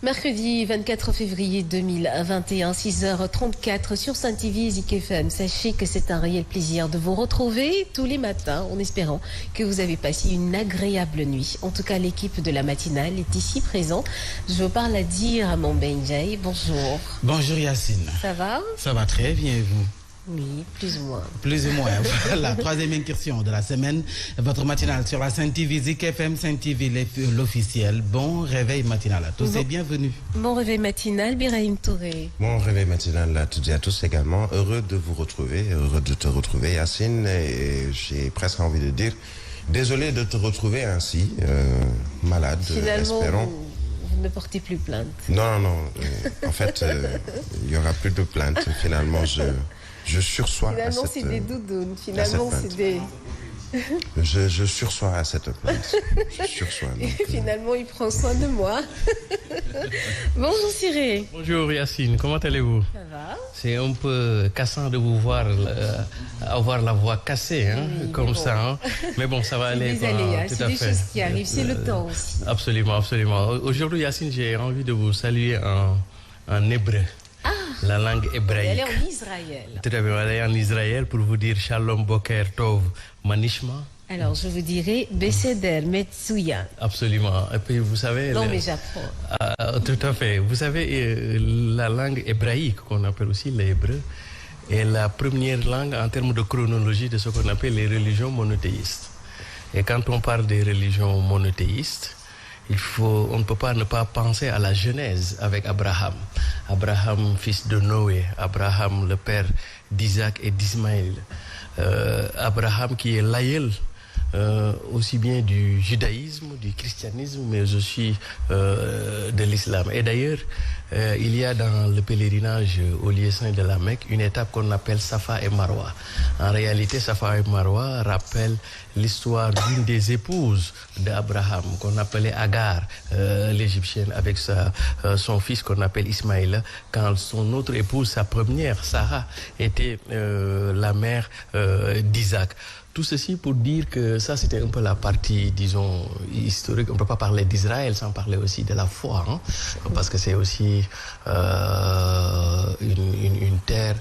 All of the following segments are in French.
Mercredi 24 février 2021, 6h34 sur Sun TV Zik FM. Sachez que c'est un réel plaisir de vous retrouver tous les matins en espérant que vous avez passé une agréable nuit. En tout cas, l'équipe de la matinale est ici présente. Je vous parle à dire à mon Benjay. Bonjour. Bonjour Yacine. Ça va? Ça va très bien et vous? Oui, plus ou moins. Plus ou moins. Voilà, troisième incursion de la semaine. Votre matinale sur la Sun TV Zik FM, Sun TV l'officiel. Bon réveil matinal à tous et bienvenue. Bon réveil matinal, Birahim Touré. Bon réveil matinal à toutes et à tous également. Heureux de vous retrouver, heureux de te retrouver Yacine. Et j'ai presque envie de dire, désolé de te retrouver ainsi, malade, espérons. Vous ne portez plus plainte. Non. En fait, il n'y aura plus de plainte. Finalement, je sursois à cette... Finalement, c'est des doudounes. Finalement, c'est des... Je sursois à cette plainte. Je sursois. Donc, Finalement, il prend soin de moi. Bonjour Cyré. Bonjour Yacine, comment allez-vous? Ça va? C'est un peu cassant de vous voir avoir la voix cassée, hein, oui, comme bon. ça. Hein. Mais bon, ça va aller. Des aléas, c'est des choses qui arrivent, c'est le temps aussi. Absolument. Aujourd'hui, Yacine, j'ai envie de vous saluer en hébreu. La langue hébraïque. Elle est en Israël. Très bien, elle est en Israël pour vous dire Shalom Boker Tov Manishma. Alors, je vous dirais Beseder Metsuyan. Absolument. Et puis, vous savez... Non, mais j'apprends. Tout à fait. Vous savez, la langue hébraïque, qu'on appelle aussi l'hébreu, est la première langue en termes de chronologie de ce qu'on appelle les religions monothéistes. Et quand on parle des religions monothéistes, on ne peut pas ne pas penser à la Genèse avec Abraham. Abraham, fils de Noé. Abraham, le père d'Isaac et d'Ismaël. Abraham qui est l'aïeul aussi bien du judaïsme, du christianisme, mais aussi de l'islam. Et d'ailleurs, il y a dans le pèlerinage au lieu saint de la Mecque une étape qu'on appelle Safa et Marwa. En réalité, Safa et Marwa rappellent l'histoire d'une des épouses d'Abraham, qu'on appelait Agar, l'égyptienne, avec son fils qu'on appelle Ismaël, quand son autre épouse, sa première, Sarah, était la mère d'Isaac. Tout ceci pour dire que ça, c'était un peu la partie, disons, historique. On ne peut pas parler d'Israël sans parler aussi de la foi, hein, parce que c'est aussi une terre.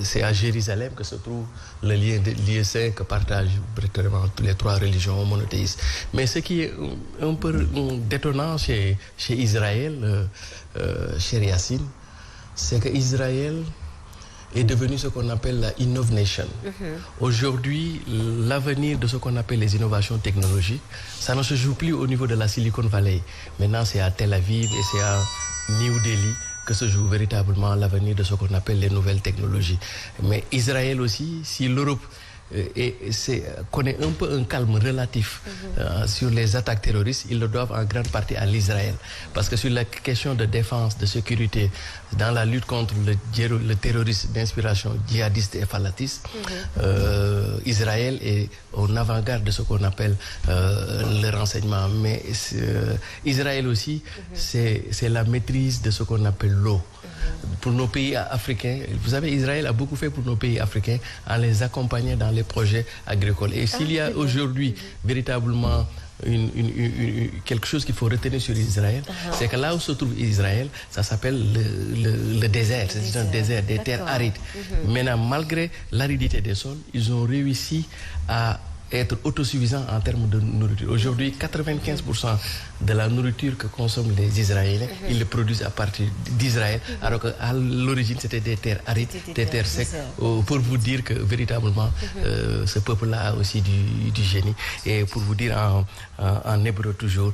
C'est à Jérusalem que se trouve le lieu saint que partagent vraiment toutes les trois religions monothéistes. Mais ce qui est un peu détonnant chez Israël, chez Yacine, c'est que Israël est devenu ce qu'on appelle la Innov Nation. Aujourd'hui, l'avenir de ce qu'on appelle les innovations technologiques, ça ne se joue plus au niveau de la Silicon Valley. Maintenant, c'est à Tel Aviv et c'est à New Delhi que se joue véritablement l'avenir de ce qu'on appelle les nouvelles technologies. Mais Israël aussi, si l'Europe connaît un peu un calme relatif sur les attaques terroristes, ils le doivent en grande partie à l'Israël. Parce que sur la question de défense, de sécurité, dans la lutte contre le terrorisme d'inspiration djihadiste et falatiste, Israël est en avant-garde de ce qu'on appelle le renseignement. Mais Israël aussi, c'est la maîtrise de ce qu'on appelle l'eau. Pour nos pays africains, vous savez, Israël a beaucoup fait pour nos pays africains en les accompagnant dans les projets agricoles. Et s'il y a aujourd'hui véritablement quelque chose qu'il faut retenir sur Israël, c'est que là où se trouve Israël, ça s'appelle le désert. C'est un désert, des terres arides. Maintenant, malgré l'aridité des sols, ils ont réussi à être autosuffisants en termes de nourriture. Aujourd'hui, 95% de la nourriture que consomment les Israéliens, ils le produisent à partir d'Israël, alors qu'à l'origine, c'était des terres arides, des terres secs, pour vous dire que véritablement, ce peuple-là a aussi du génie. Et pour vous dire en hébreu toujours,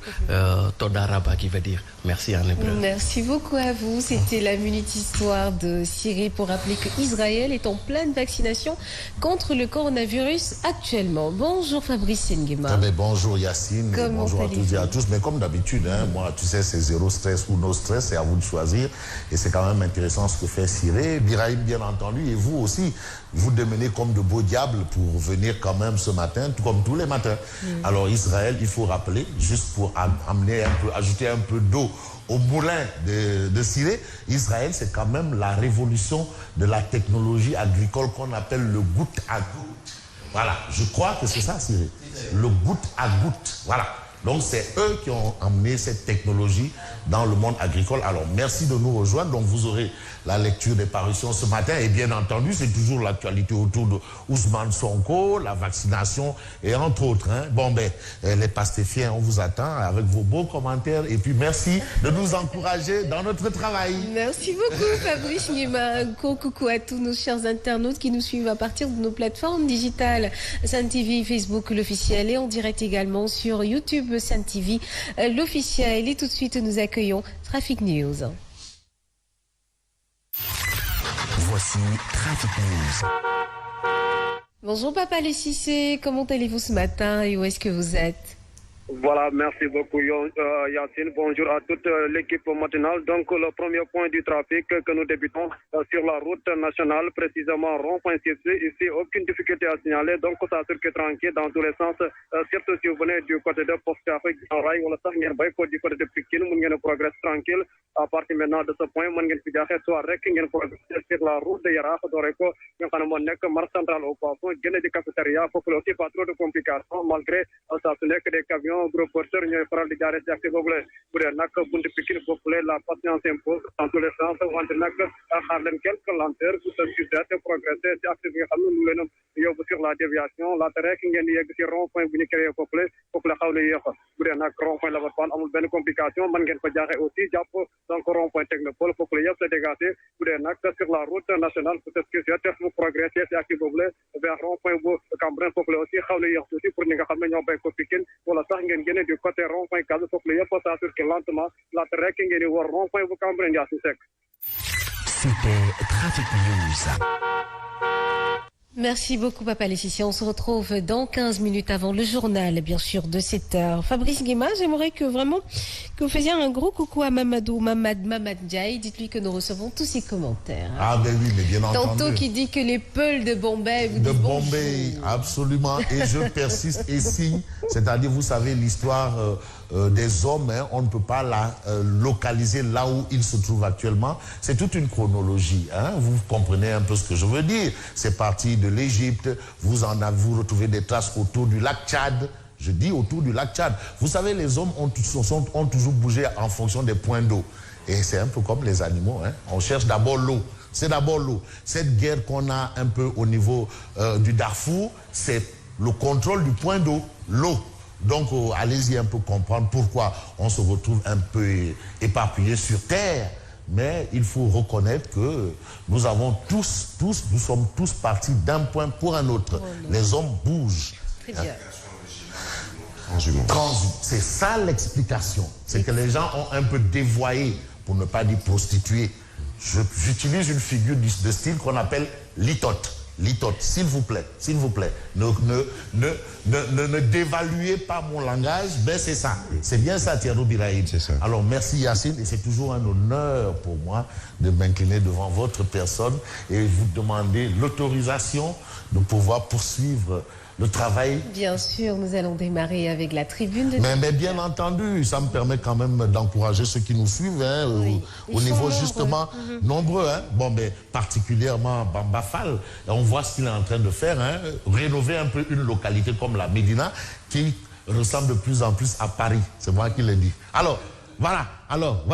Toda Rabba, qui veut dire merci en hébreu. Merci beaucoup à vous. C'était la minute histoire de Cyril pour rappeler que Israël est en pleine vaccination contre le coronavirus actuellement. Bonjour Fabrice Nguema. Bonjour Yacine, bonjour à toutes et à tous. Mais comme d'habitude, moi, tu sais, c'est zéro stress ou no stress, c'est à vous de choisir. Et c'est quand même intéressant ce que fait Cyril, Birahim bien entendu, et vous aussi. Vous devenez comme de beaux diables pour venir quand même ce matin, tout comme tous les matins. Alors Israël, il faut rappeler, juste pour ajouter un peu d'eau au moulin de Cyril, Israël, c'est quand même la révolution de la technologie agricole qu'on appelle le goutte à goutte. Voilà, je crois que c'est ça, Cyril. Le goutte à goutte. Voilà. Donc c'est eux qui ont amené cette technologie dans le monde agricole. Alors merci de nous rejoindre. Donc vous aurez la lecture des parutions ce matin. Et bien entendu, c'est toujours l'actualité autour de Ousmane Sonko, la vaccination et entre autres. Hein. Bon ben, les pastéfiens, on vous attend avec vos beaux commentaires. Et puis merci de nous encourager dans notre travail. Merci beaucoup Fabrice Nguema. Coucou à tous nos chers internautes qui nous suivent à partir de nos plateformes digitales. Sen TV, Facebook, l'officiel et en direct également sur YouTube Sen TV, l'officiel. Et tout de suite, nous accueillons Trafic News. Voici Trafic News. Bonjour Papa Les Cissé, comment allez-vous ce matin et où est-ce que vous êtes? Voilà, merci beaucoup Yacine. Bonjour à toute l'équipe matinale. Donc le premier point du trafic que nous débutons sur la route nationale, précisément rond-point Cissé. Ici, aucune difficulté à signaler. Donc ça circule tranquille dans tous les sens. Surtout si vous venez du côté de Poste Afrique, rail, wala sax ngeen bay ko du côté de Pikine, mun ngeen progresser tranquille. À partir maintenant de ce point, mun ngeen fi jaxé soit rek ngeen progresser sur la route de Yarakh doore ko nga xam ne moo nekk marché central au poisson, génne di cafétéria, foofu aussi pas trop de complications malgré ça su nekk des camions gros porteurs ñooy faral di jaaree ci accès boobu la bu dee nag buntu Pikine foofu la patience impose dans tous les sens wante nag xaar leen quelques lenteurs pour se suivre progresser ci accès bi nga xam ne mu leen yóbbu sur la déviation laata rek ngeen di yegg ci rond point bu ñu créé foofu la xaw na yéex bu dee nag rond point la ba amul benn complication mën ngeen fa jaaxee aussi jàpp donc rond point Technopole foofu la yëpp c'est dégagé bu dee nag sur la route nationale peut-être que mu progresser ci accès boobu la vers rond point bu Cambérène foofu la aussi xaw na yéex tuuti pour ñi nga xam ne ñoo bay ko Pikine wala sax ngeen génne du côté rond-point Case foofu la yëpp ça circule lentement laata rek ngeen di war rond-point bu Cambérène yaa si Seck. C'était Trafic News. Merci beaucoup Papa Les Cissé. On se retrouve dans 15 minutes avant le journal, bien sûr, de 7h. Fabrice Nguema, j'aimerais que vous faisiez un gros coucou à Mamad Ndiaye. Dites-lui que nous recevons tous ses commentaires. Ah ben oui, mais bien entendu. Tantôt qui dit que les Peuls de Bombay vous de disent Bombay, bonjour. Absolument. Et je persiste et signe. C'est-à-dire, vous savez, l'histoire des hommes, hein, on ne peut pas la localiser là où ils se trouvent actuellement. C'est toute une chronologie. Hein. Vous comprenez un peu ce que je veux dire. C'est parti de l'Égypte. Vous retrouvez des traces autour du lac Tchad. Je dis autour du lac Tchad. Vous savez, les hommes ont toujours bougé en fonction des points d'eau. Et c'est un peu comme les animaux. Hein. On cherche d'abord l'eau. C'est d'abord l'eau. Cette guerre qu'on a un peu au niveau du Darfour, c'est le contrôle du point d'eau, l'eau. Donc, allez-y un peu comprendre pourquoi on se retrouve un peu éparpillé sur Terre. Mais il faut reconnaître que nous sommes tous partis d'un point pour un autre. Les hommes bougent. Très bien. C'est ça l'explication. C'est que les gens ont un peu dévoyé, pour ne pas dire prostitué. J'utilise une figure de style qu'on appelle litote. Litote, s'il vous plaît. Ne dévaluez pas mon langage, ben c'est ça. C'est bien ça, Thierry Biraïd. C'est ça. Alors, merci Yacine, et c'est toujours un honneur pour moi de m'incliner devant votre personne et vous demander l'autorisation de pouvoir poursuivre le travail. Bien sûr, nous allons démarrer avec la tribune de... Mais bien entendu, ça me permet quand même d'encourager ceux qui nous suivent, hein, oui. au niveau justement nombreux. Hein. Bon, mais particulièrement Bamba Fall. Et on voit ce qu'il est en train de faire, hein, rénover un peu une localité comme la Médina qui ressemble de plus en plus à Paris. C'est moi qui l'ai dit. Alors, voilà. Alors,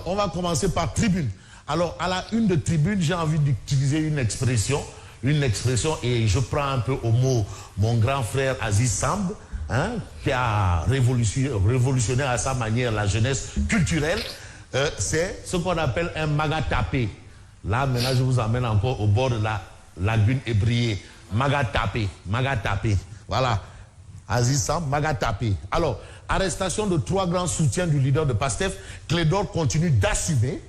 on va commencer par tribune. Alors, à la une de tribune, j'ai envie d'utiliser une expression, et je prends un peu au mot mon grand frère Aziz Samb, hein, qui a révolutionné à sa manière la jeunesse culturelle. C'est ce qu'on appelle un magatapé. Là, maintenant, je vous emmène encore au bord de la lagune ébriée. Magatapé. Voilà. Aziz Samb, magatapé. Alors, arrestation de 3 grands soutiens du leader de PASTEF. Clédor continue d'assumer.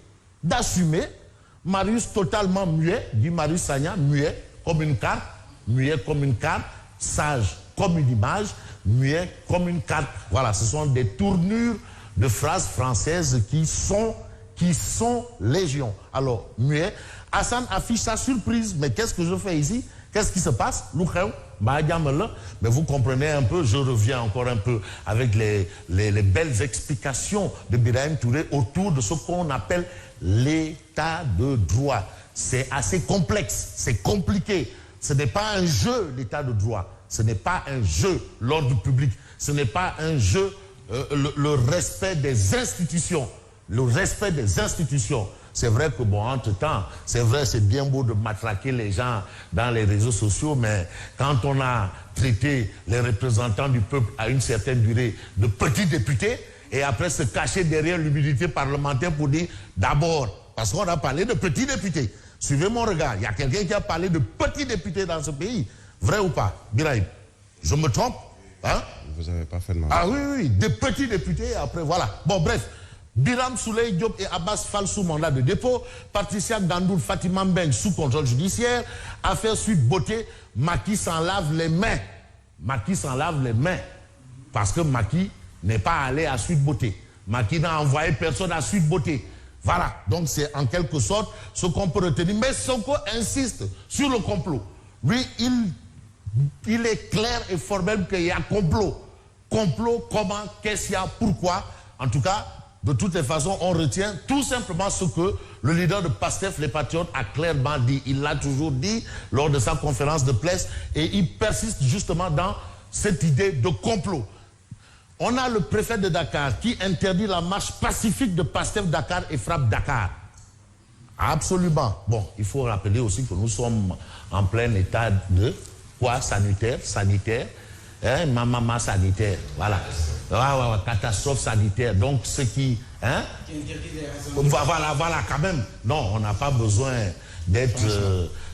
Marius totalement muet, dit Marius Sagna, muet comme une carte, sage comme une image, muet comme une carte. Voilà, ce sont des tournures de phrases françaises qui sont légion. Alors, muet, Hassan affiche sa surprise. Mais qu'est-ce que je fais ici? Qu'est-ce qui se passe? Mais vous comprenez un peu, je reviens encore un peu avec les belles explications de Birahim Touré autour de ce qu'on appelle l'état de droit. C'est assez complexe, c'est compliqué. Ce n'est pas un jeu, l'état de droit. Ce n'est pas un jeu, l'ordre public. Ce n'est pas un jeu, le respect des institutions. Le respect des institutions. C'est vrai que, bon, entre-temps, c'est vrai, c'est bien beau de matraquer les gens dans les réseaux sociaux, mais quand on a traité les représentants du peuple à une certaine durée de petits députés, et après se cacher derrière l'humilité parlementaire pour dire d'abord, parce qu'on a parlé de petits députés. Suivez mon regard, il y a quelqu'un qui a parlé de petits députés dans ce pays. Vrai ou pas, Birahim? Je me trompe, hein? Vous avez parfaitement. Ah oui, oui, des petits députés, après, voilà. Bon, bref. Biram Souley Diop et Abbas Fall sous mandat de dépôt, Patricia Gandoul, Fatima Mbeng sous contrôle judiciaire, affaire Suite Beauté, Macky s'en lave les mains. Macky s'en lave les mains. Parce que Macky n'est pas allé à Suite Beauté. Macky n'a envoyé personne à Suite Beauté. Voilà, donc c'est en quelque sorte ce qu'on peut retenir. Mais Sonko insiste sur le complot. Lui, il est clair et formel qu'il y a complot. Complot, comment, qu'est-ce qu'il y a, pourquoi. En tout cas, de toutes les façons, on retient tout simplement ce que le leader de PASTEF, les Patriotes, a clairement dit. Il l'a toujours dit lors de sa conférence de presse et il persiste justement dans cette idée de complot. On a le préfet de Dakar qui interdit la marche pacifique de PASTEF Dakar et Frappe Dakar. Absolument. Bon, il faut rappeler aussi que nous sommes en plein état de quoi? Sanitaire, hein, mamama sanitaire, voilà. Catastrophe sanitaire. Donc, ce qui... Hein? Voilà, quand même. Non, on n'a pas besoin d'être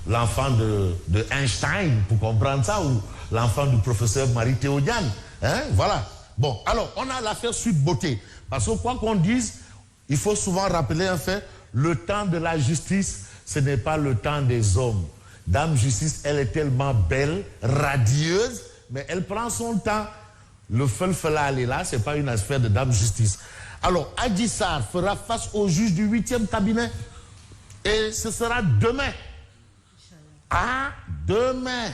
l'enfant de Einstein pour comprendre ça, ou l'enfant du professeur Marie Théodiane. Hein? Voilà. Bon, alors, on a l'affaire Suite Beauté. Parce que quoi qu'on dise, il faut souvent rappeler un fait, le temps de la justice, ce n'est pas le temps des hommes. Dame Justice, elle est tellement belle, radieuse, mais elle prend son temps. Le feu-là, elle est là, ce n'est pas une affaire de Dame Justice. Alors, Adji Sarr fera face au juge du 8e cabinet. Et ce sera demain. Ah, demain.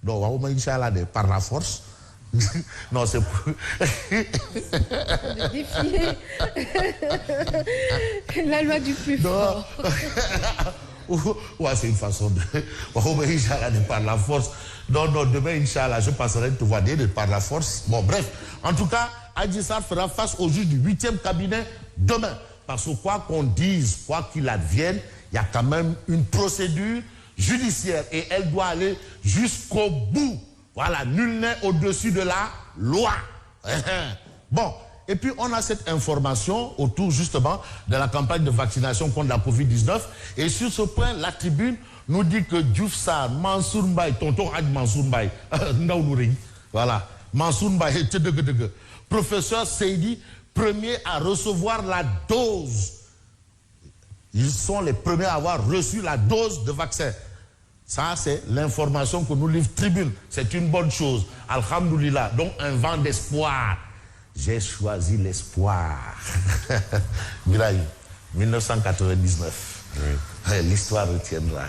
Non, Inch'Allah, par la force. Non, c'est pour... De défier la loi du plus fort. Ouais, c'est une façon de... Inch'Allah, par la force. Non, demain, Inch'Allah, je passerai te voir de par la force. Bon, bref. En tout cas, Adji Sarr fera face au juge du 8e cabinet demain. Parce que quoi qu'on dise, quoi qu'il advienne, il y a quand même une procédure judiciaire et elle doit aller jusqu'au bout. Voilà, nul n'est au-dessus de la loi. Bon, et puis on a cette information autour justement de la campagne de vaccination contre la Covid-19. Et sur ce point, la tribune nous dit que Diouf Sarr, Mansour Mbaye, tonton Hadj Mansour Mbaye, voilà, Mansour Mbaye, professeur Seydi, premier à recevoir la dose. Ils sont les premiers à avoir reçu la dose de vaccin. Ça, c'est l'information que nous livre Tribune. C'est une bonne chose. Alhamdoulilah. Donc, un vent d'espoir. J'ai choisi l'espoir. Miraille, 1999. Oui. L'histoire retiendra.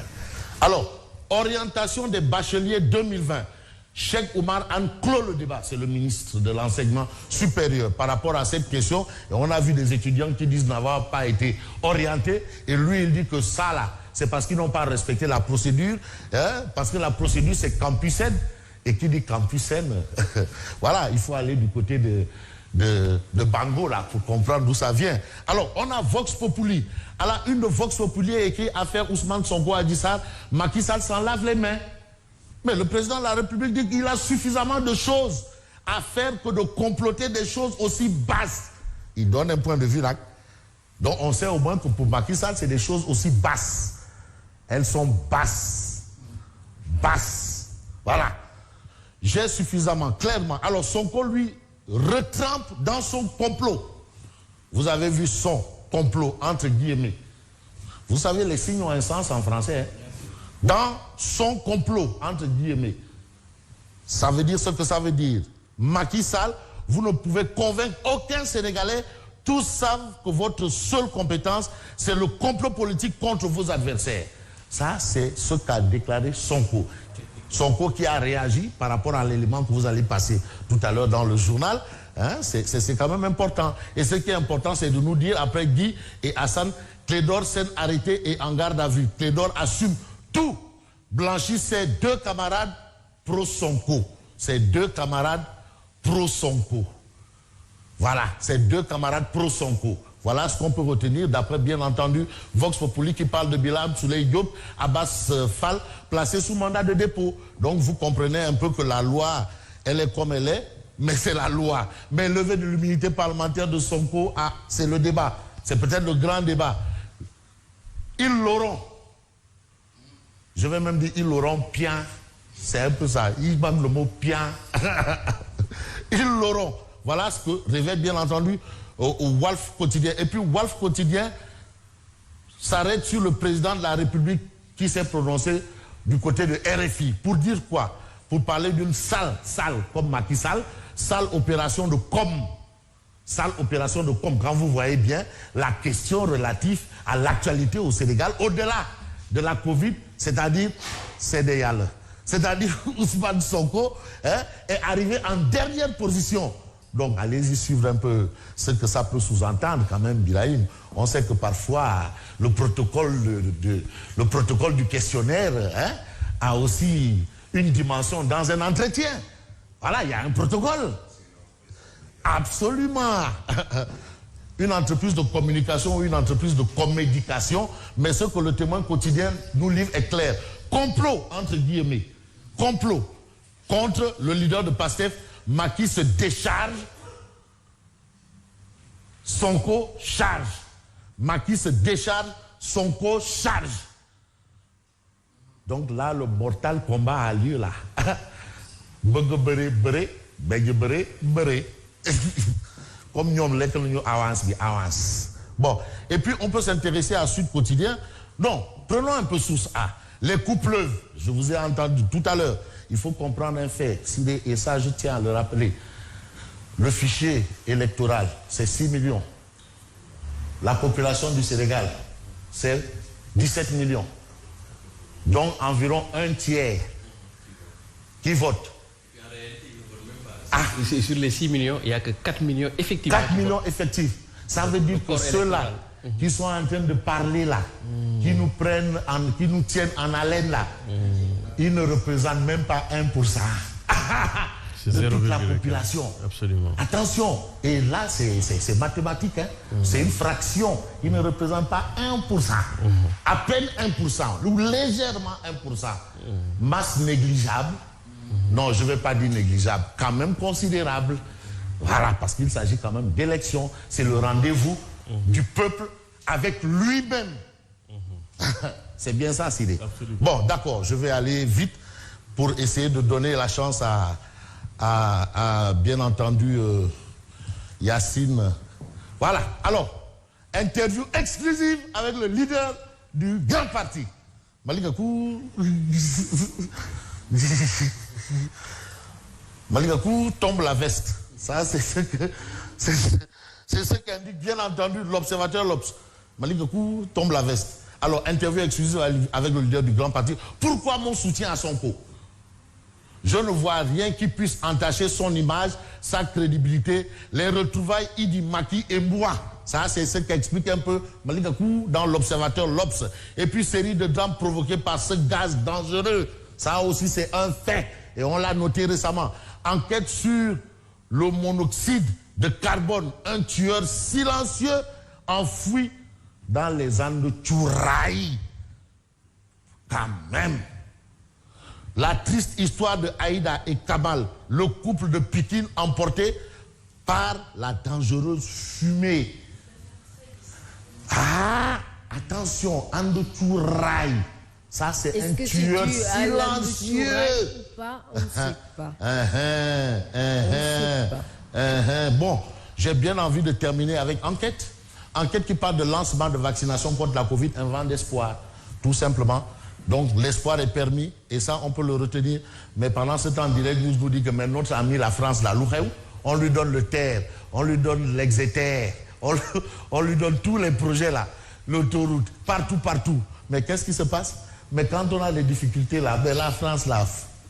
Alors, orientation des bacheliers 2020. Cheikh Oumar Anne clôt le débat. C'est le ministre de l'enseignement supérieur par rapport à cette question. Et on a vu des étudiants qui disent n'avoir pas été orientés. Et lui, il dit que ça, là, c'est parce qu'ils n'ont pas respecté la procédure, hein, parce que la procédure c'est Campusen, et qui dit Campusen, voilà, il faut aller du côté de Bango là pour comprendre d'où ça vient. Alors, on a Vox Populi. À la une de Vox Populi est écrit affaire Ousmane Sonko Adji Sarr, Macky Sall s'en lave les mains. Mais le président de la République dit qu'il a suffisamment de choses à faire que de comploter des choses aussi basses. Il donne un point de vue là. Donc on sait au moins que pour Macky Sall, c'est des choses aussi basses. Elles sont basses. Basses. Voilà. J'ai suffisamment clairement. Alors Sonko, lui, retrempe dans son complot. Vous avez vu son complot, entre guillemets. Vous savez, les signes ont un sens en français. Hein? Dans son complot, entre guillemets. Ça veut dire ce que ça veut dire. Macky Sall, vous ne pouvez convaincre aucun Sénégalais. Tous savent que votre seule compétence, c'est le complot politique contre vos adversaires. Ça, c'est ce qu'a déclaré Sonko. Sonko qui a réagi par rapport à l'élément que vous allez passer tout à l'heure dans le journal. Hein, c'est quand même important. Et ce qui est important, c'est de nous dire, après Guy et Hassan, Clédor s'est arrêté et en garde à vue. Clédor assume tout. Blanchit ses deux camarades pro-Sonko. Ses deux camarades pro-Sonko. Voilà, c'est 2 camarades pro-Sonko. Voilà ce qu'on peut retenir d'après, bien entendu, Vox Populi qui parle de Birahim Souleye Diop, Abbas Fall, placé sous mandat de dépôt. Donc vous comprenez un peu que la loi, elle est comme elle est, mais c'est la loi. Mais levée de l'immunité parlementaire de Sonko, c'est le débat. C'est peut-être le grand débat. Ils l'auront. Je vais même dire, ils l'auront bien. C'est un peu ça. Ils manquent le mot bien. Ils l'auront. Voilà ce que révèle bien entendu au Walf Quotidien. Et puis Walf Quotidien s'arrête sur le président de la République qui s'est prononcé du côté de RFI. Pour dire quoi? Pour parler d'une sale comme Macky Sall, sale opération de com. Sale opération de com. Quand vous voyez bien la question relative à l'actualité au Sénégal, au-delà de la Covid, c'est-à-dire CDL. C'est-à-dire Ousmane Sonko est arrivé en dernière position. Donc allez-y suivre un peu ce que ça peut sous-entendre quand même, Birahim. On sait que parfois le protocole du questionnaire a aussi une dimension dans un entretien. Voilà, il y a un protocole. Absolument. Une entreprise de communication ou une entreprise de commédication, mais ce que le Témoin quotidien nous livre est clair. Complot, entre guillemets. Complot contre le leader de PASTEF. Macky se décharge, Sonko charge. Macky se décharge, Sonko charge. Donc là, le mortal combat a lieu là. Comme nous avance. Bon, et puis on peut s'intéresser à Sud Quotidien. Non, prenons un peu source A. Les coups pleuvent. Je vous ai entendu tout à l'heure. Il faut comprendre un fait, et ça je tiens à le rappeler. Le fichier électoral, c'est 6 millions. La population du Sénégal, c'est 17 millions. Donc environ un tiers qui vote. Sur les 6 millions, il n'y a que 4 millions effectifs. 4 millions effectifs. Ça veut dire que ceux-là qui sont en train de parler là, qui nous tiennent en haleine là, ils ne représentent même pas 1% de toute la population. Absolument. Attention, et là c'est mathématique, c'est une fraction. Ils ne représentent pas 1%, à peine 1%, ou légèrement 1%. Masse négligeable, non je ne vais pas dire négligeable, quand même considérable. Voilà, parce qu'il s'agit quand même d'élections. C'est le rendez-vous du peuple avec lui-même. C'est bien ça, Sidé. Bon, d'accord, je vais aller vite pour essayer de donner la chance à bien entendu, Yacine. Voilà, alors, interview exclusive avec le leader du grand parti. Malikakou. Malikakou tombe la veste. Ça, c'est ce qu'indique bien entendu l'observateur Lopes. Malik Gakou tombe la veste. Alors, interview exclusive avec le leader du grand parti. Pourquoi mon soutien à Sonko? Je ne vois rien qui puisse entacher son image, sa crédibilité, les retrouvailles Idi Macky et moi. Ça, c'est ce qu'explique un peu Malik Gakou dans l'observateur Lopes. Et puis, série de drames provoqués par ce gaz dangereux. Ça aussi, c'est un fait. Et on l'a noté récemment. Enquête sur le monoxyde de carbone, un tueur silencieux enfoui dans les Andes de Tchouraï. Quand même. La triste histoire de Aïda et Kamal, le couple de Pikine emporté par la dangereuse fumée. Ah, attention, Andes de Tchouraï. Ça, c'est un tueur silencieux. On ne sait pas. Bon, j'ai bien envie de terminer avec enquête. Enquête qui parle de lancement de vaccination contre la Covid, un vent d'espoir, tout simplement. Donc l'espoir est permis et ça on peut le retenir. Mais pendant ce temps, direct nous dit que maintenant notre ami la France, là, on lui donne le terre, on lui donne l'exéter, on lui donne tous les projets là, l'autoroute, partout. Mais qu'est-ce qui se passe? Mais quand on a des difficultés là, ben la France là,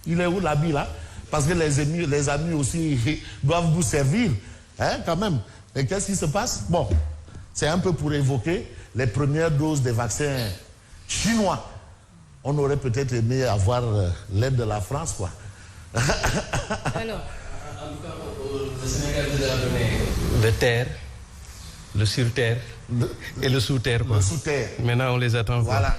il est où l'habit là? Parce que les amis aussi doivent vous servir, quand même. Et qu'est-ce qui se passe? Bon, c'est un peu pour évoquer les premières doses des vaccins chinois. On aurait peut-être aimé avoir l'aide de la France, quoi. Alors, en tout cas, le Sénégal nous a donné Le terre, le sur-terre et le sous-terre. Le sous-terre. Maintenant, on les attend. Voilà.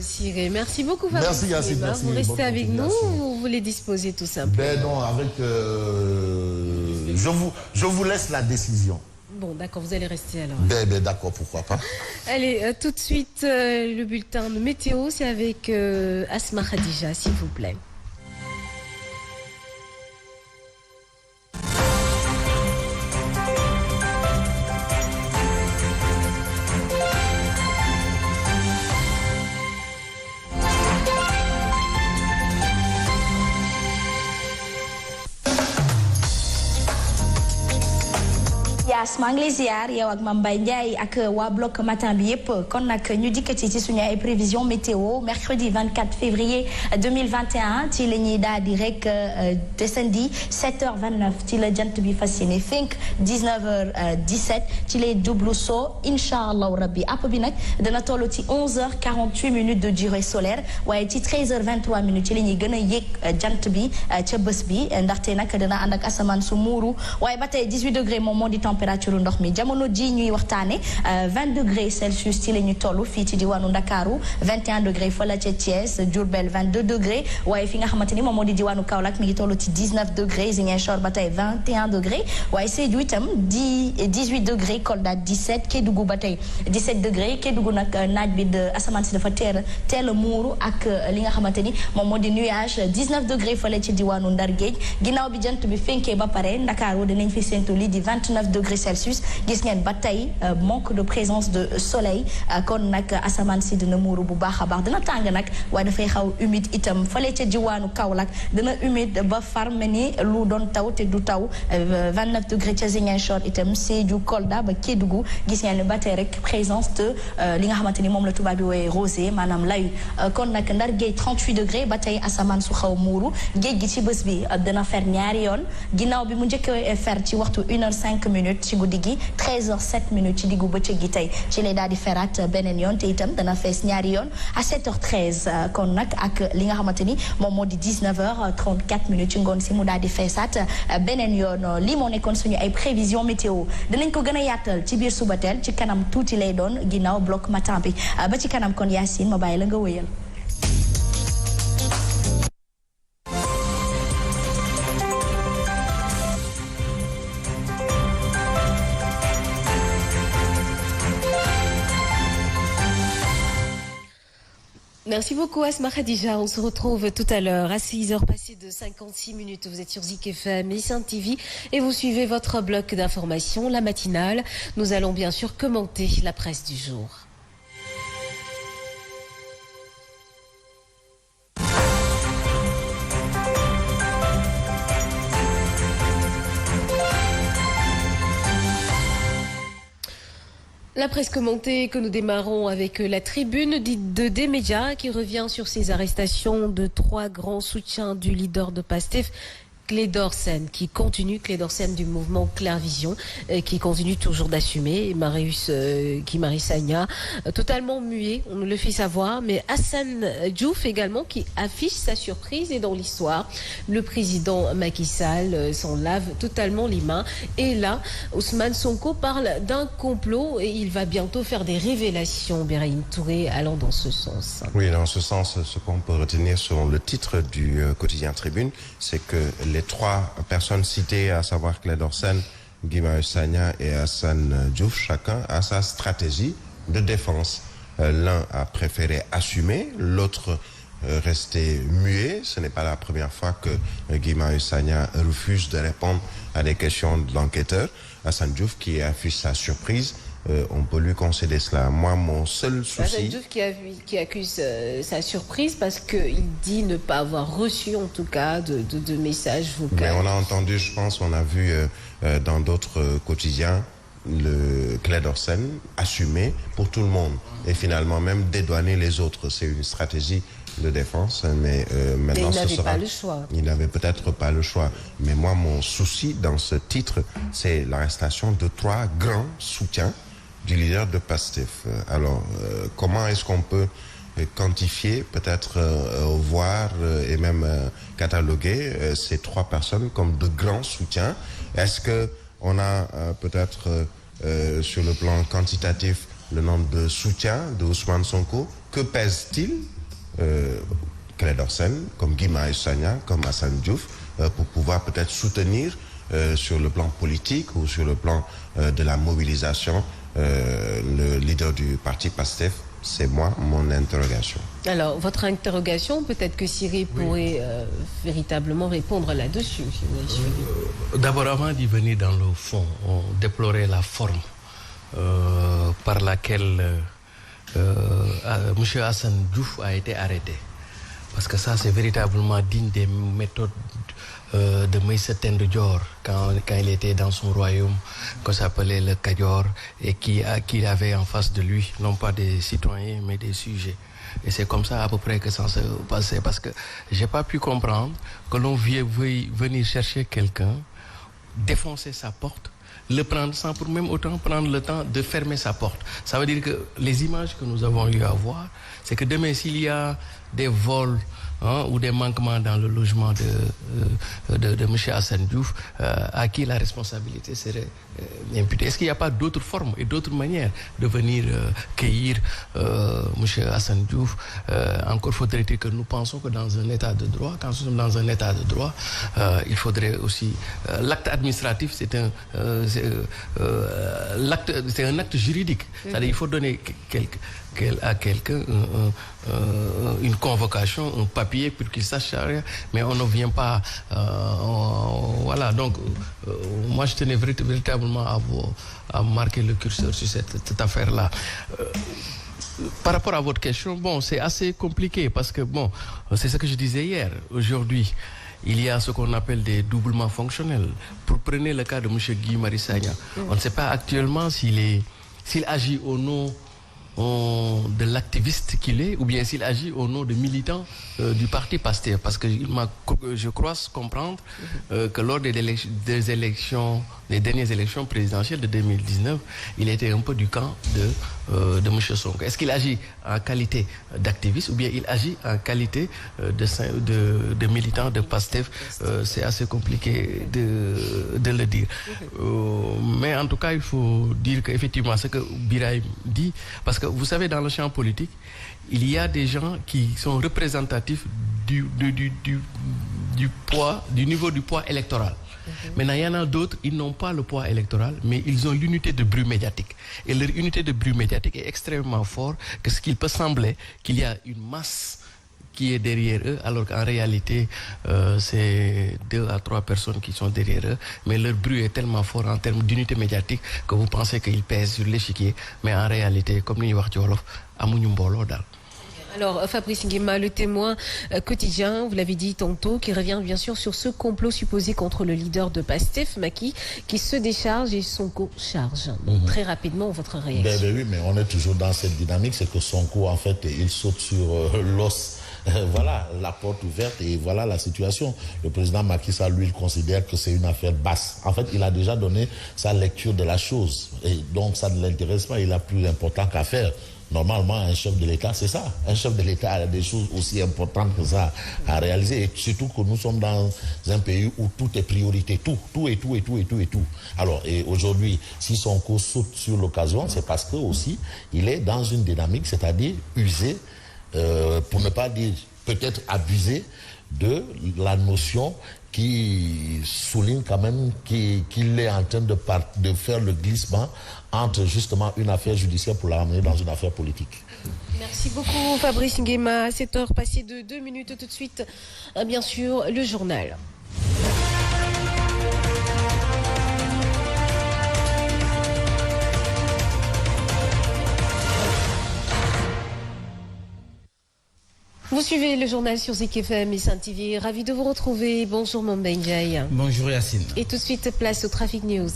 Cyré, merci beaucoup. Merci Yacine. Vous restez avec nous ou vous voulez disposer tout simplement? Ben non, avec... je vous laisse la décision. Bon, d'accord, vous allez rester alors. Ben d'accord, pourquoi pas. Allez, tout de suite, le bulletin de météo, c'est avec Asma Khadija, s'il vous plaît. maa ngi lay ziar yow ak Mame Mbaye Ndiaye ak waa bloc matin bi yëpp kon nag ñu dikkati ci suñu ay prévision météo mercredi 24 février 2021 ci la ñuy daal di rek descendi 7h29 ci la jant bi fas yéene fenk 19h17 ci lay jublu soo incha allahu rabbi app bi nag dana toll ci 11h48 minutes de durée solaire waaye ci 13h23 minutes ci la ñuy gën a yéeg jant bi ca bés bi ndaxte nag dana ànd ak asamaan su muuru waaye ba tey 18 degré moom moo di température ndox mi jamono ji ñuy waxtaane 20 degrés Celsius ci la ñu toll fii ci diwaanu Ndakaaru 21 degrés fële ca Thiès Diourbel 22 degrés waaye fi nga xamante ni moom moo di diwaanu Kaolack mi ngi toll ci 19 degrés Ziguinchor ba tey 21 degrés waaye Sédhiou itam 18 degrés Kolda 17 Kédougou ba tey 17 degrés Kédougou nag naaj bi de asamaan si dafa teel a muuru ak li nga xamante ni moom moo di nuage 19 degrés fële ci diwaanu Ndar Géej ginnaaw bi jant bi fenkee ba pare Ndakaaru dinañ fi séntu li di 29 degrés Celsius gis ngeen ba tey manque de présence de soleil kon nag asamaan si dina muuru bu baax a baax dina tàng nag waaye dafay xaw humide itam fële ca diwaanu Kaolack dina humide ba far mel ni lu doon taw te du taw 29 degrés ca Ziguinchor itam Sédhiou Kolda ba Kédougou gis ngeen ba tey rek présence de li nga xamante ni moom la tubaab bi wooye rosé maanaam layu kon nag Ndar Géej 38 degrés ba tey asamaan su xaw muuru géej gi ci bés bi dina fer ñaari yoon ginnaaw bi mu njëkkee fer ci waxtu 1h05 minutes ci guddi gi 13h07 minutes ci diggu bëccëg gi tey ci lay daal di feraat beneen yoon te itam dana fees ñaari yoon à 7h13 kon nag ak li nga xamante ni moom moo di 19h34 minutes ci ngoon si mu daal di feesaat beneen yoon lii moo nekkoon suñu ay prévision météo dinañ ko gën a yaatal ci biir subateel ci kanam tuuti lay doon ginnaaw bloc matin bi ba ci kanam kon Yacine ma bàyyi la nga wëyal. Merci beaucoup Asma Khadija. On se retrouve tout à l'heure à 6h passées de 56 minutes. Vous êtes sur Zik FM et Saint TV et vous suivez votre bloc d'information, la matinale. Nous allons bien sûr commenter la presse du jour. La presse commentée que nous démarrons avec la tribune des médias qui revient sur ces arrestations de 3 grands soutiens du leader de Pastef, Clédor Sène, qui continue du mouvement Claire Vision, qui continue toujours d'assumer, Guy Marius Sagna, totalement muet, on nous le fait savoir, mais Hassan Diouf également qui affiche sa surprise et dans l'histoire, le président Macky Sall s'en lave totalement les mains et là, Ousmane Sonko parle d'un complot et il va bientôt faire des révélations, Birahim Touré, allant dans ce sens. Oui, dans ce sens, ce qu'on peut retenir sur le titre du quotidien Tribune, c'est que les 3 personnes citées, à savoir Clédor Sène, Guy Marius Sagna et Hassan Diouf, chacun a sa stratégie de défense. L'un a préféré assumer, l'autre rester muet. Ce n'est pas la première fois que Guy Marius Sagna refuse de répondre à des questions de l'enquêteur. Hassan Diouf qui affiche sa surprise. On peut lui concéder cela. Moi, mon seul souci... Hassan Diouf qui accuse sa surprise parce qu'il dit ne pas avoir reçu, en tout cas, de messages vocaux. Mais on a entendu, je pense, on a vu dans d'autres quotidiens le Clédor Sène assumer pour tout le monde. Et finalement, même dédouaner les autres. C'est une stratégie de défense, mais maintenant il n'avait pas le choix. Il n'avait peut-être pas le choix. Mais moi, mon souci dans ce titre, c'est l'arrestation de 3 grands soutiens du leader de Pastef. Alors, comment est-ce qu'on peut quantifier, peut-être voir et même cataloguer ces 3 personnes comme de grands soutiens? Est-ce que On a peut-être sur le plan quantitatif le nombre de soutiens de Ousmane Sonko. Que pèse-t-il Clédor Sène, comme Guy Marius Sagna, comme Assane Diouf, pour pouvoir peut-être soutenir sur le plan politique ou sur le plan de la mobilisation le leader du parti PASTEF? C'est mon interrogation. Alors, votre interrogation, peut-être que Cyril pourrait véritablement répondre là-dessus. D'abord, avant d'y venir dans le fond, on déplorait la forme par laquelle M. Assane Diouf a été arrêté. Parce que ça, c'est véritablement digne des méthodes de Maïssa Tendre Dior, quand il était dans son royaume, qu'on s'appelait le Kadior, et qu'il avait en face de lui, non pas des citoyens, mais des sujets. Et c'est comme ça à peu près que ça se passait, parce que j'ai pas pu comprendre que l'on veuille venir chercher quelqu'un, défoncer sa porte, le prendre sans pour même autant prendre le temps de fermer sa porte. Ça veut dire que les images que nous avons eu à voir, c'est que demain, s'il y a des vols ou des manquements dans le logement de M. Assane Diouf, à qui la responsabilité serait imputée? Est-ce qu'il n'y a pas d'autres formes et d'autres manières de venir cueillir M. Assane Diouf? Encore faudrait-il que nous pensions que dans un état de droit, quand nous sommes dans un état de droit, il faudrait aussi... l'acte administratif, c'est un acte juridique. C'est-à-dire qu'il faut donner à quelqu'un une convocation, un papier pour qu'il sache rien, mais on ne vient pas... voilà, donc moi je tenais véritablement à marquer le curseur sur cette affaire-là. Par rapport à votre question, bon, c'est assez compliqué parce que, bon, c'est ce que je disais hier. Aujourd'hui, il y a ce qu'on appelle des doublements fonctionnels. Prenez le cas de M. Guy Marius Sagna. On ne sait pas actuellement s'il agit au nom de l'activiste qu'il est, ou bien s'il agit au nom de militant du parti PASTEF, parce que je crois comprendre que lors des dernières élections présidentielles de 2019, il était un peu du camp de M. Sonko. Est-ce qu'il agit en qualité d'activiste ou bien il agit en qualité de militant de PASTEF? C'est assez compliqué de le dire. Mais en tout cas, il faut dire qu'effectivement, ce que Birahim dit, parce que vous savez, dans le champ politique, il y a des gens qui sont représentatifs du niveau du poids électoral. Maintenant, il y en a d'autres, ils n'ont pas le poids électoral, mais ils ont l'unité de bruit médiatique. Et leur unité de bruit médiatique est extrêmement forte, que ce qu'il peut sembler qu'il y a une masse qui est derrière eux, alors qu'en réalité, c'est 2 à 3 personnes qui sont derrière eux, mais leur bruit est tellement fort en termes d'unité médiatique que vous pensez qu'ils pèsent sur l'échiquier, mais en réalité, comme nous dit Wolof, amuñu mbolo dal. Alors, Fabrice Nguema, le témoin quotidien, vous l'avez dit tantôt, qui revient bien sûr sur ce complot supposé contre le leader de PASTEF, Macky, qui se décharge et Sonko charge. Donc, très rapidement, votre réaction. Oui, mais on est toujours dans cette dynamique, c'est que Sonko, en fait, il saute sur l'os. Voilà, la porte ouverte et voilà la situation. Le président Macky Sall, lui, il considère que c'est une affaire basse. En fait, il a déjà donné sa lecture de la chose. Et donc, ça ne l'intéresse pas, il a plus important qu'à faire. Normalement, un chef de l'État, c'est ça. Un chef de l'État a des choses aussi importantes que ça à réaliser. Et surtout que nous sommes dans un pays où tout est priorité. Tout. Alors, et aujourd'hui, si Sonko saute sur l'occasion, c'est parce que aussi, il est dans une dynamique, c'est-à-dire usé, pour ne pas dire peut-être abusé de la notion qui souligne quand même qu'il est en train de faire le glissement entre justement une affaire judiciaire pour la ramener dans une affaire politique. Merci beaucoup Fabrice Nguema. À 7h passées de 2 minutes tout de suite, bien sûr, le journal. Vous suivez le journal sur Zik FM et Saint TV. Ravi de vous retrouver. Bonjour Mamba Ndiaye. Bonjour Yacine. Et tout de suite, place au Trafic News.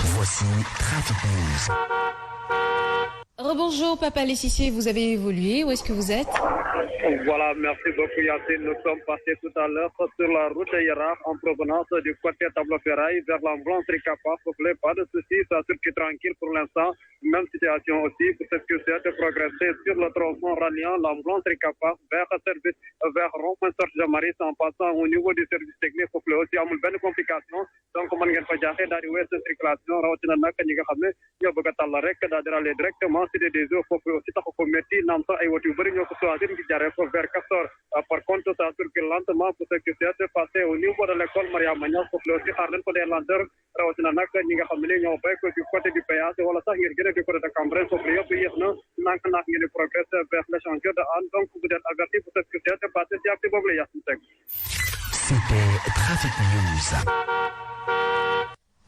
Voici Trafic News. Rebonjour Papa Lessissier, vous avez évolué. Où est-ce que vous êtes? Voilà, merci beaucoup Yacine. Nous sommes passés tout à l'heure sur la route de Yara en provenance du côté Tableau-Ferraille vers l'ambulance Ricapa. Pas de soucis, ça circule tranquille pour l'instant. Même situation aussi pour cette QC de progresser sur le tronçon ralliant l'ambulance Ricapa vers Rond-Point Sorte-Marie en passant au niveau du service technique. Pour aussi amul benn complication. Donc man ngeen fa jaaxee daal di weesu circulation rawatina nag ñi nga xam ne ñoo bëgg a tàll rek daal di rale directement cité des eaux foofu aussi taxu ko métti naam sax ay woto yu bëri ñoo ko choisir ngir jaaree ko vers Castor. Par contre ça circule lentement pour ce qui s'est passé au niveau de l'école Mariama Niass foofu aussi xaar leen ko des lenteurs rawatina nag ñi nga xam ne ñoo bay ko du côté du péage wala sax ngir gën a du côté de Cambérène foofu yëpp yéex na nànk ngeen di progresser vers l'échangeur de Hann donc vous êtes averti pour ce qui s'est passé ci acte boobu la Yacine Seck. C'était Trafic News.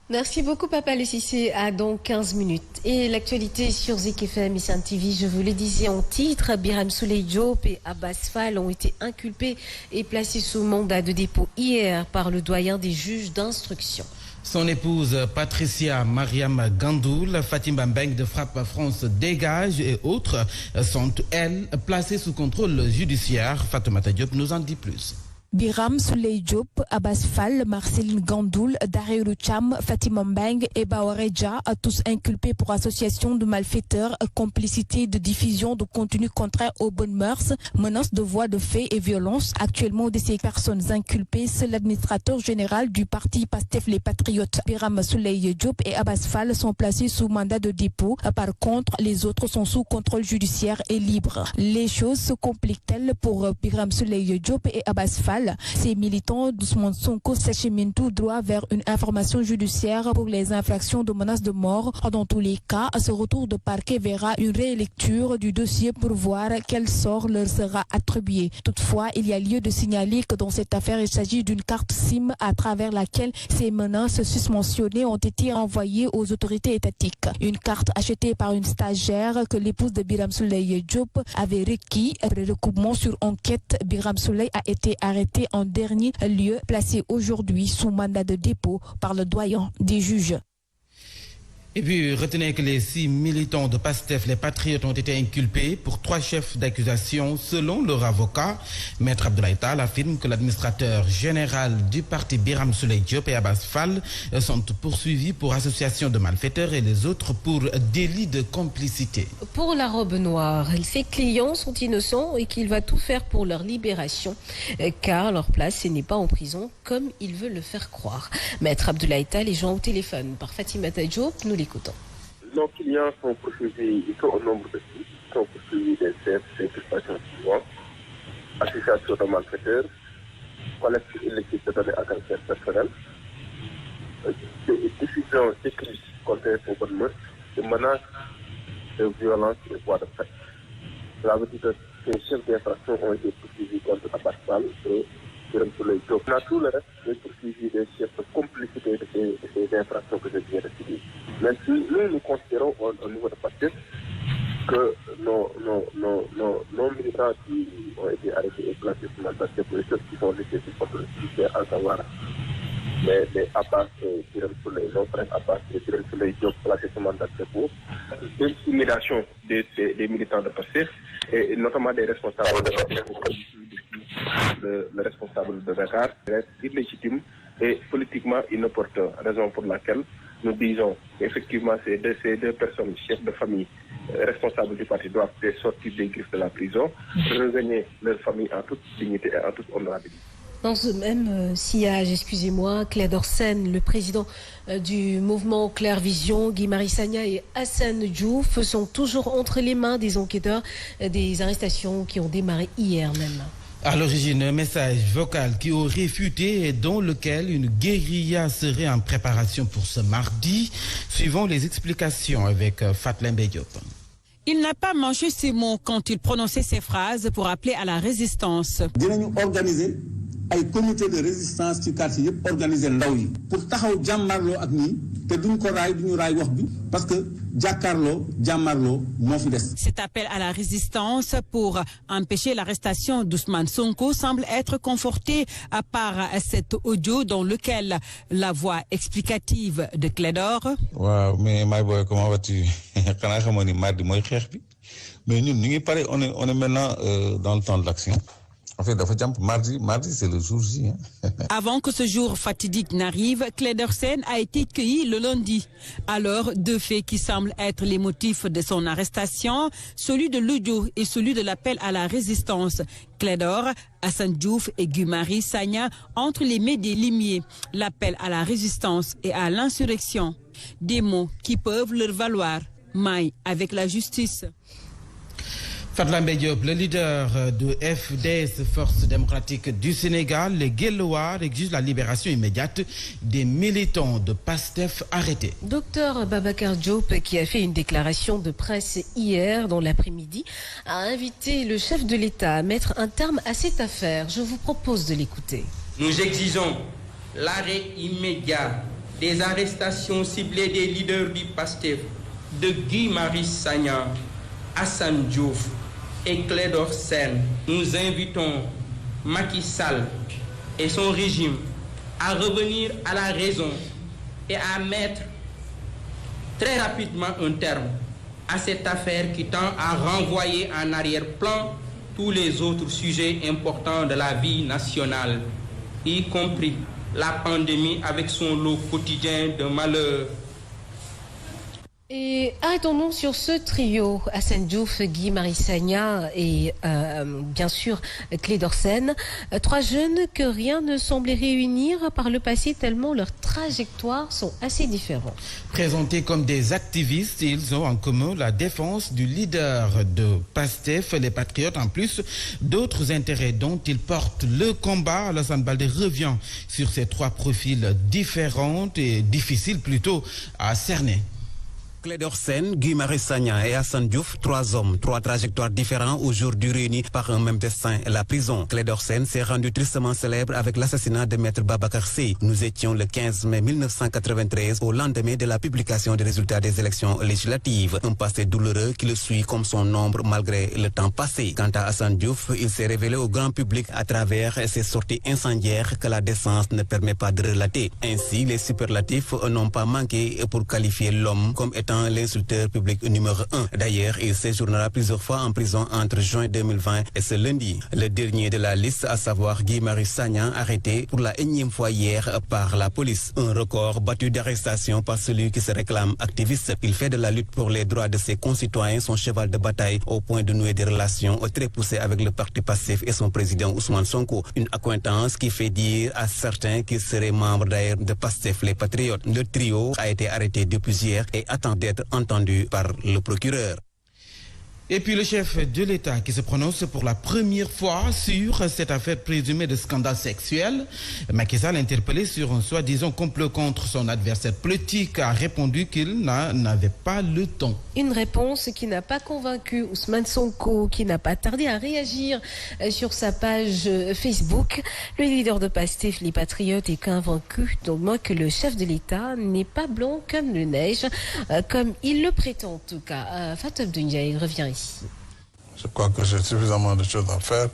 Merci beaucoup Papa Le Cissé. À donc 15 minutes. Et l'actualité sur Zik FM et Sen TV, je vous le disais en titre, Birame Souleye Diop et Abass Fall ont été inculpés et placés sous mandat de dépôt hier par le doyen des juges d'instruction. Son épouse Patricia Mariam Gandoul, Fatima Mbeng de Frappe France Dégage et autres sont, elles, placées sous contrôle judiciaire. Fatoumata Diop nous en dit plus. Birame Souleye Diop, Abass Fall, Marceline Gandoul, Dareirou Cham, Fatima Mbeng et Bawareja, tous inculpés pour association de malfaiteurs, complicité de diffusion de contenu contraire aux bonnes mœurs, menaces de voies de fait et violences. Actuellement, de ces personnes inculpées, c'est l'administrateur général du parti Pastef les Patriotes. Birame Souleye Diop et Abass Fall sont placés sous mandat de dépôt. Par contre, les autres sont sous contrôle judiciaire et libre. Les choses se compliquent-elles pour Birame Souleye Diop et Abass Fall? Ces militants d'Ousmane Sonko s'acheminent tout droit vers une information judiciaire pour les infractions de menaces de mort. Dans tous les cas, ce retour de parquet verra une rélecture du dossier pour voir quel sort leur sera attribué. Toutefois, il y a lieu de signaler que dans cette affaire, il s'agit d'une carte SIM à travers laquelle ces menaces susmentionnées ont été envoyées aux autorités étatiques. Une carte achetée par une stagiaire que l'épouse de Birame Souleye Diop avait requis. Après recoupement sur enquête, Birame Souleye a été arrêté en dernier lieu, placé aujourd'hui sous mandat de dépôt par le doyen des juges. Et puis, retenez que les 6 militants de Pastef, les Patriotes, ont été inculpés pour 3 chefs d'accusation. Selon leur avocat, Maître Abdoulaye Tall affirme que l'administrateur général du parti Birame Souleye Diop et Abass Fall sont poursuivis pour association de malfaiteurs et les autres pour délit de complicité. Pour la robe noire, ses clients sont innocents et qu'il va tout faire pour leur libération, car leur place, ce n'est pas en prison comme ils veulent le faire croire. Maître Abdoulaye Tall est joint au téléphone par Fatimata Diop. Nous l'écoutons. Nos clients sont poursuivis, ils sont au nombre de 6, ils sont poursuivis des chefs d'inculpation suivants, association de malfaiteurs, collectif illicite de données à caractère personnel, diffusion écrite contre les bonnes mœurs, de menaces, de violence et de voies de fait. Cela veut dire que ces chefs d'infraction ont été poursuivis contre Abass Fall et Birame Souleye Diop. On a tout le reste des poursuivis des chefs de complicité de ces infractions que je viens de citer. Même si nous considérons au niveau de Pastef que nos militants qui ont été arrêtés et placés sous mandat de dépôt, ceux qui sont laissés sous contrôle judiciaire, à savoir les Abass et Birame Souleye, nos frères Abass et Birame Souleye Diop placés sous mandat de dépôt, l'intimidation des militants de Pastef et notamment des responsables de le responsable de Dakar reste illégitime et politiquement inopportun, raison pour laquelle nous disons qu'effectivement ces deux personnes, chefs de famille, responsables du parti, doivent sortir des griffes de la prison, revenir leur famille en toute dignité et en toute honorabilité. Dans ce même sillage, excusez-moi, Claire Dorsen, le président du mouvement Claire Vision, Guy Marius Sagna et Assane Diouf sont toujours entre les mains des enquêteurs des arrestations qui ont démarré hier même. À l'origine, un message vocal qui aurait fuité et dans lequel une guérilla serait en préparation pour ce mardi, suivant les explications avec Fatlembe Diop. Il n'a pas mangé ses mots quand il prononçait ces phrases pour appeler à la résistance. Dinañu organiser ay comité de résistance ci quartier yëpp organiser ndaw yi pour taxaw jàmmarloo ak ñi te duñ ko raay duñu raay wax bi parce que jàkkaarloo jàmmarloo moo fi des. Cet appel à la résistance pour empêcher l'arrestation d'Ousmane Sonko semble être conforté par cet audio dans lequel la voix explicative de Clédor. Waaw mais my boy comment vas-tu? Xanaa xamoon ni mardi mooy xeex bi. Mais nous, on est maintenant dans le temps de l'action. En fait, mardi c'est le jour J. Hein. Avant que ce jour fatidique n'arrive, Clédor Sène a été cueilli le lundi. Alors, deux faits qui semblent être les motifs de son arrestation, celui de l'audio et celui de l'appel à la résistance. Clédor, Assane Diouf et Guy Marius Sagna entre les mains des limiers. L'appel à la résistance et à l'insurrection. Des mots qui peuvent leur valoir maille avec la justice. Fatla Diop, le leader de FDS, Force démocratique du Sénégal, les Guelwaars exigent la libération immédiate des militants de PASTEF arrêtés. Docteur Babacar Diop, qui a fait une déclaration de presse hier dans l'après-midi, a invité le chef de l'État à mettre un terme à cette affaire. Je vous propose de l'écouter. Nous exigeons l'arrêt immédiat des arrestations ciblées des leaders du PASTEF, de Guy Marius Sagna, Assane Diouf et Clédor Sène. Nous invitons Macky Sall et son régime à revenir à la raison et à mettre très rapidement un terme à cette affaire qui tend à renvoyer en arrière-plan tous les autres sujets importants de la vie nationale, y compris la pandémie avec son lot quotidien de malheurs. Et arrêtons-nous sur ce trio, Assane Diouf, Guy Marius Sagna et bien sûr Clédor Sène. Trois jeunes que rien ne semblait réunir par le passé tellement leurs trajectoires sont assez différentes. Présentés comme des activistes, ils ont en commun la défense du leader de PASTEF, les Patriotes, en plus d'autres intérêts dont ils portent le combat. Alassane Baldé revient sur ces trois profils différents et difficiles plutôt à cerner. Clédor Sène, Guy Marius Sagna et Assane Diouf, trois hommes, trois trajectoires différentes aujourd'hui réunis par un même destin, la prison. Clédor Sène s'est rendu tristement célèbre avec l'assassinat de Maître Babacar Sèye. Nous étions le 15 mai 1993 au lendemain de la publication des résultats des élections législatives. Un passé douloureux qui le suit comme son ombre malgré le temps passé. Quant à Assane Diouf, il s'est révélé au grand public à travers ses sorties incendiaires que la décence ne permet pas de relater. Ainsi, les superlatifs n'ont pas manqué pour qualifier l'homme comme étant l'insulteur public numéro 1. D'ailleurs, il séjournera plusieurs fois en prison entre juin 2020 et ce lundi. Le dernier de la liste, à savoir Guy Marius Sagna, arrêté pour la énième fois hier par la police. Un record battu d'arrestation par celui qui se réclame activiste. Il fait de la lutte pour les droits de ses concitoyens son cheval de bataille au point de nouer des relations très poussées avec le parti PASTEF et son président Ousmane Sonko. Une accointance qui fait dire à certains qu'il serait membre d'ailleurs de PASTEF, les Patriotes. Le trio a été arrêté depuis hier et attend d'être entendu par le procureur. Et puis le chef de l'État qui se prononce pour la première fois sur cette affaire présumée de scandale sexuel. Macky Sall, interpellé sur un soi-disant complot contre son adversaire politique, a répondu qu'il n'avait pas le temps. Une réponse qui n'a pas convaincu Ousmane Sonko, qui n'a pas tardé à réagir sur sa page Facebook. Le leader de PASTEF, les Patriotes, est convaincu donc que le chef de l'État n'est pas blanc comme le neige, comme il le prétend en tout cas. Fatou Abdoulaye revient ici. Je crois que j'ai suffisamment de choses à faire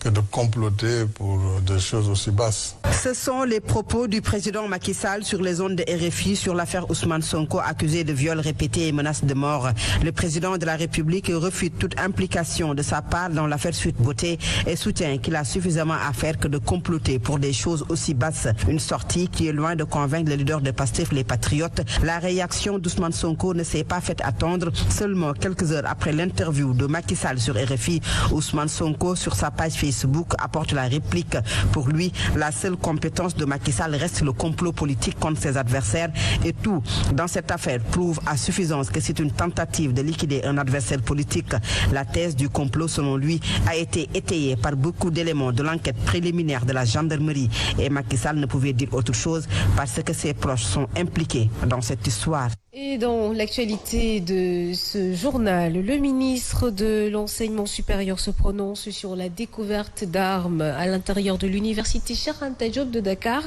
que de comploter pour des choses aussi basses. Ce sont les propos du président Macky Sall sur les ondes de RFI sur l'affaire Ousmane Sonko accusé de viol répété et menace de mort. Le président de la République refuse toute implication de sa part dans l'affaire Sweet Beauté et soutient qu'il a suffisamment à faire que de comploter pour des choses aussi basses. Une sortie qui est loin de convaincre le leader de PASTEF, les Patriotes. La réaction d'Ousmane Sonko ne s'est pas fait attendre. Seulement quelques heures après l'interview de Macky Sall sur RFI, Ousmane Sonko sur sa page Facebook apporte la réplique. Pour lui, la seule compétence de Macky Sall reste le complot politique contre ses adversaires et tout dans cette affaire prouve à suffisance que c'est une tentative de liquider un adversaire politique. La thèse du complot, selon lui, a été étayée par beaucoup d'éléments de l'enquête préliminaire de la gendarmerie et Macky Sall ne pouvait dire autre chose parce que ses proches sont impliqués dans cette histoire. Et dans l'actualité de ce journal, le ministre de l'Enseignement supérieur se prononce sur la découverte d'armes à l'intérieur de l'université Cheikh Anta Diop de Dakar.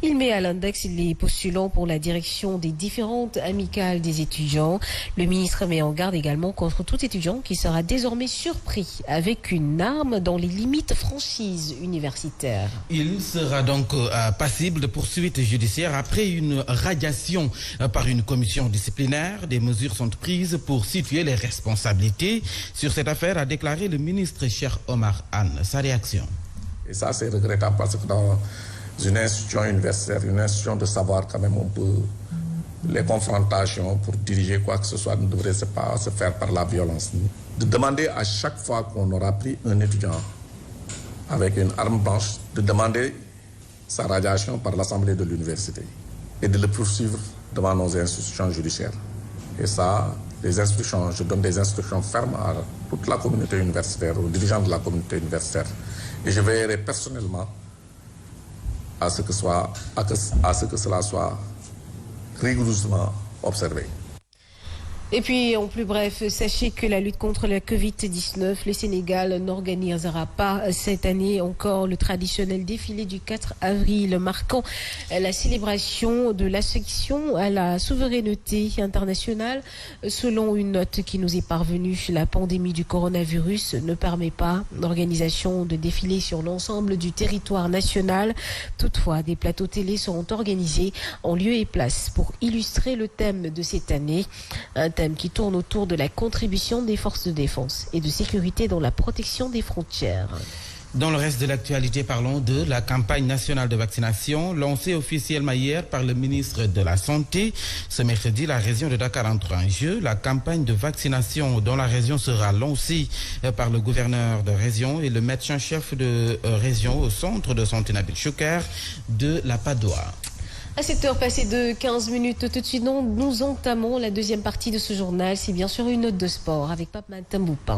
Il met à l'index les postulants pour la direction des différentes amicales des étudiants. Le ministre met en garde également contre tout étudiant qui sera désormais surpris avec une arme dans les limites franchises universitaires. Il sera donc passible de poursuites judiciaires après une radiation par une commission disciplinaire. Des mesures sont prises pour situer les responsabilités. Sur cette affaire, a déclaré le ministre Cheikh Omar Anne. Sa réaction. Et ça, c'est regrettable parce que dans une institution universitaire, une institution de savoir, quand même, on peut... Les confrontations pour diriger quoi que ce soit ne devraient pas se faire par la violence. De demander à chaque fois qu'on aura pris un étudiant avec une arme blanche, de demander sa radiation par l'Assemblée de l'université et de le poursuivre devant nos institutions judiciaires. Et ça, je donne des instructions fermes à toute la communauté universitaire, aux dirigeants de la communauté universitaire. Et je veillerai personnellement à ce que cela soit rigoureusement observé. Et puis, en plus bref, sachez que la lutte contre la Covid-19, le Sénégal n'organisera pas cette année encore le traditionnel défilé du 4 avril, marquant la célébration de l'accession à la souveraineté internationale. Selon une note qui nous est parvenue, la pandémie du coronavirus ne permet pas l'organisation de défilés sur l'ensemble du territoire national. Toutefois, des plateaux télé seront organisés en lieu et place pour illustrer le thème de cette année. Un thème qui tourne autour de la contribution des forces de défense et de sécurité dans la protection des frontières. Dans le reste de l'actualité, parlons de la campagne nationale de vaccination lancée officiellement hier par le ministre de la Santé. Ce mercredi, la région de Dakar entre en jeu. La campagne de vaccination dans la région sera lancée par le gouverneur de région et le médecin-chef de région au centre de santé Nabil Choucair de la Padoa. À 7h passées de 15 minutes, tout de suite, nous entamons la deuxième partie de ce journal. C'est bien sûr une note de sport avec Pape Matin Boupin.